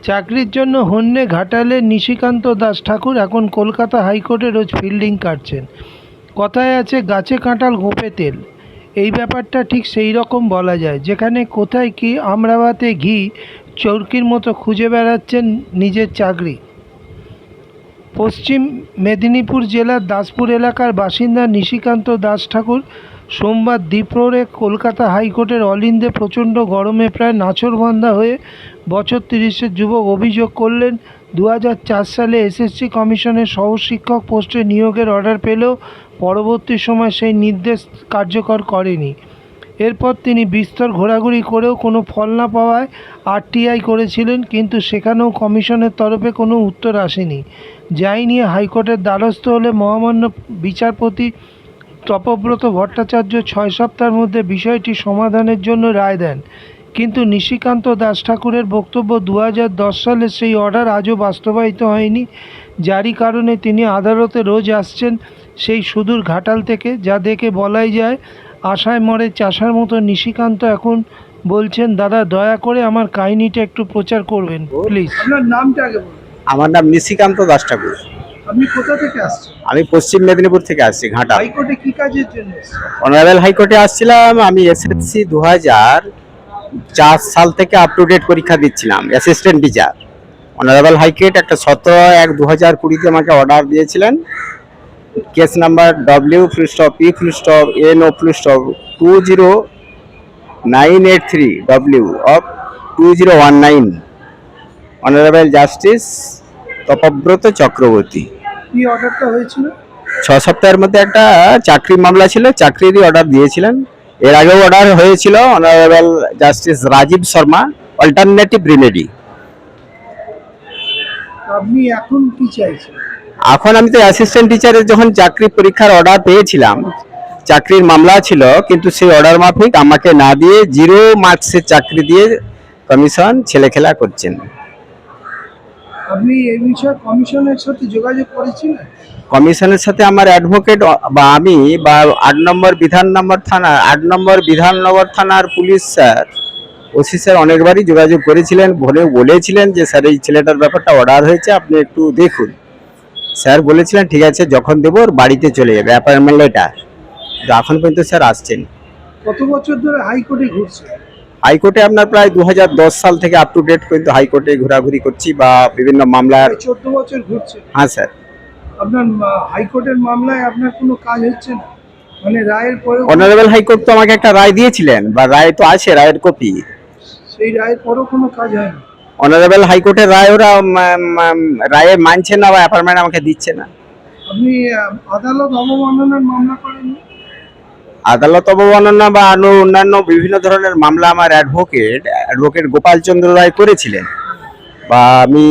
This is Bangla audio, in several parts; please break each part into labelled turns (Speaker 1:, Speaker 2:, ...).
Speaker 1: চাকরির জন্য হন্যে ঘাটালের নিশিকান্ত দাস ঠাকুর এখন কলকাতা হাইকোর্টে রোজ ফিল্ডিং কাটছেন। কথায় আছে গাছে কাঁঠাল গোঁফে তেল। এই ব্যাপারটা ঠিক সেই রকম বলা যায়, যেখানে কোথায় কি আমড়াভাতে ঘি চৌরকির মতো খুঁজে বেড়াচ্ছেন নিজের চাকরি। পশ্চিম মেদিনীপুর জেলার দাসপুর এলাকার বাসিন্দা নিশিকান্ত দাস ঠাকুর সোমবার দ্বিপ্রহরে কলকাতা হাইকোর্টের অলিন্দে প্রচণ্ড গরমে প্রায় নাছোড়বান্দা হয়ে বছর 30-এর যুবক অভিযোগ করলেন 2004 সালে এসএসসি কমিশনের সহশিক্ষক পোস্টে নিয়োগের অর্ডার পেলেও পরবর্তী সময় সেই নির্দেশ কার্যকর করেনি। এরপর তিনি বিস্তর ঘোরাঘুরি করেও কোনো ফল না পাওয়ায় আরটিআই করেছিলেন, কিন্তু সেখানেও কমিশনের তরফে কোনো উত্তর আসেনি। যাই নিয়ে হাইকোর্টের দ্বারস্থ হলে মহামান্য বিচারপতি তপব্রত ভট্টাচার্য 6 সপ্তাহের মধ্যে বিষয়টি সমাধানের জন্য রায় দেন। কিন্তু নিশিকান্ত দাস ঠাকুরের বক্তব্য 2010 সালের সেই অর্ডার আজও বাস্তবায়িত হয়নি, যারই কারণে তিনি আদালতে রোজ আসছেন সেই সুদূর ঘাটাল থেকে, যা দেখে বলাই যায় আশায় মরে চাষার মতো। নিশিকান্ত এখন বলছেন, দাদা দয়া করে আমার কাহিনীটা একটু প্রচার করবেন প্লিজ।
Speaker 2: আপনার নামটা আগে বলুন।
Speaker 3: আমার নাম নিশিকান্ত দাস ঠাকুর।
Speaker 2: আপনি কোথা থেকে আসছেন?
Speaker 3: আমি পশ্চিম মেদিনীপুর থেকে আসছি, ঘাটাল।
Speaker 2: হাইকোর্টে কি কাজের জন্য এসেছেন?
Speaker 3: অনারেবল হাইকোর্টে আসছিলাম। আমি এসএসসি 2004 সাল থেকে আপ টু ডেট পরীক্ষা দিচ্ছিলাম, অ্যাসিস্ট্যান্ট টিচার। অনারেবল হাইকোর্ট একটা 17/1/2020 আমাকে অর্ডার দিয়েছিলেন। Case number W/P/ENO/2098/3 of 2019, honourable justice Tapabrata Chakraborty.
Speaker 2: কি অর্ডারটা হয়েছিল?
Speaker 3: 6 সপ্তাহের মধ্যে একটা চাকরি মামলা ছিল, চাকরিরই অর্ডার দিয়েছিলেন। এর আগেও অর্ডার হয়েছিল honourable justice Rajiv Sharma, alternative remedy.
Speaker 2: আপনি এখন কি চাইছেন?
Speaker 3: এখন আমি তো অ্যাসিস্ট্যান্ট টিচারের যখন চাকরি পরীক্ষার অর্ডার পেয়েছিলাম, চাকরির মামলা ছিল, কিন্তু সেই অর্ডার মাফিক আমাকে না দিয়ে 0 মার্কসের চাকরি দিয়ে কমিশন ছেলেখেলা করছেন।
Speaker 2: আপনি এই বিষয়ে কমিশনের সাথে যোগাযোগ করেছিলেন?
Speaker 3: কমিশনের সাথে আমার অ্যাডভোকেট বা আমি বা 8 নম্বর বিধাননগর থানার পুলিশ স্যার, ওসি স্যার অনেকবারই যোগাযোগ করেছিলেন, বলেছিলেন যে স্যার এই ছেলেটার ব্যাপারটা অর্ডার হয়েছে, আপনি একটু দেখুন। স্যার বলেছিলেন ঠিক আছে, যখন দেবো ওর বাড়িতে চলে যাবে, অ্যাপয়েন্টমেন্ট লেটার। এখন পর্যন্ত স্যার আসছেন।
Speaker 2: কত বছর ধরে হাইকোর্টে ঘুরছে?
Speaker 3: হাইকোর্টে আপনার প্রায় 2010 সাল থেকে আপ টু ডেট পর্যন্ত হাইকোর্টে ঘোরাঘুরি করছি বা বিভিন্ন মামলার।
Speaker 2: 14 বছর ঘুরছে?
Speaker 3: হ্যাঁ স্যার।
Speaker 2: আপনার হাইকোর্টের মামলায় আপনার কোনো কাজ হচ্ছে না? মানে রায়ের পরে?
Speaker 3: অনারেবল হাইকোর্ট তো আমাকে একটা রায় দিয়েছিলেন, বা রায় তো আছে, রায়ের কপি।
Speaker 2: সেই রায়ের পরেও কোনো কাজ হয় না?
Speaker 3: অনারেবল হাইকোর্টের রায় ওরা রায়ে মানছে না বা অ্যাপয়েন্টমেন্ট আমাকে দিচ্ছে না।
Speaker 2: আপনি আদালত অবমাননার মামলা করেননি?
Speaker 3: আদালত অবমাননা বা অন্যান্য বিভিন্ন ধরনের মামলা আমার অ্যাডভোকেট গোপাল চন্দ্র রায় করেছিলেন, বা আমি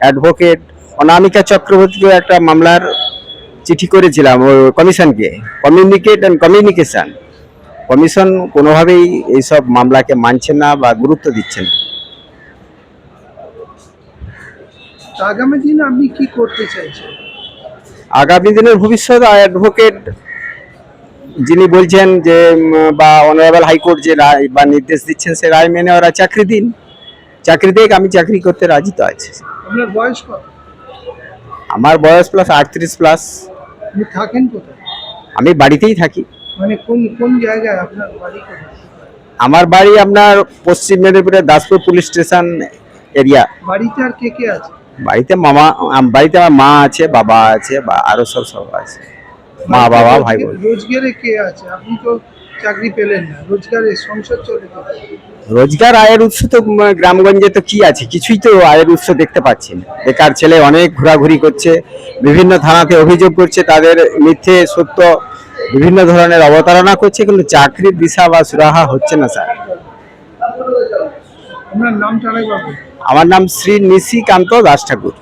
Speaker 3: অ্যাডভোকেট অনামিকা চক্রবর্তীকেও একটা মামলার চিঠি করেছিলাম ওই কমিশনকে, কমিউনিকেট অ্যান্ড কমিউনিকেশন। কমিশন কোনোভাবেই এইসব মামলাকে মানছে না বা গুরুত্ব দিচ্ছে না।
Speaker 2: আগামী দিনে আপনি কি করতে চাইছেন?
Speaker 3: আগামী দিনের ভবিষ্যৎ অ্যাডভোকেট যিনি বলছেন যে বা অনারেবল হাইকোর্ট যে রায় বা নির্দেশ দিচ্ছেন, সে রায় মেনে ওরা চাকরি দিন, চাকরি দিক, আমি চাকরি করতে রাজি তো আছি।
Speaker 2: আপনার বয়স কত?
Speaker 3: আমার বয়স প্লাস 38+।
Speaker 2: আপনি থাকেন কোথায়?
Speaker 3: আমি বাড়িতেই থাকি।
Speaker 2: মানে কোন কোন জায়গায় আপনার বাড়ি? কোথায়?
Speaker 3: আমার বাড়ি আপনার পশ্চিম মেদিনীপুরের দাসপুর পুলিশ স্টেশন এরিয়া।
Speaker 2: বাড়িতে আর কে কে আছে?
Speaker 3: বাড়িতে বাড়িতে আমার মা আছে, বাবা আছে, বা আরো সব আছে, মা বাবা ভাই বোন।
Speaker 2: রোজগারে কে আছে? আপনি তো চাকরি পেলেন না, রোজগারে সংসার চলে যাবে।
Speaker 3: রোজগার আয়ের উৎস তো গ্রামগঞ্জে তো কি আছে, কিছুই তো আয়ের উৎস দেখতে পাচ্ছি না। বেকার ছেলে অনেক ঘোরাঘুরি করছে, বিভিন্ন থানাতে অভিযোগ করছে, তাদের মিথ্যে সত্য বিভিন্ন ধরনের অবতারণা করছে, কিন্তু চাকরির দিশা বা সুরাহা হচ্ছে না স্যার।
Speaker 2: আপনার নামটা আরেকবার বলুন।
Speaker 3: আমার নাম শ্রী নিশিকান্ত দাস ঠাকুর।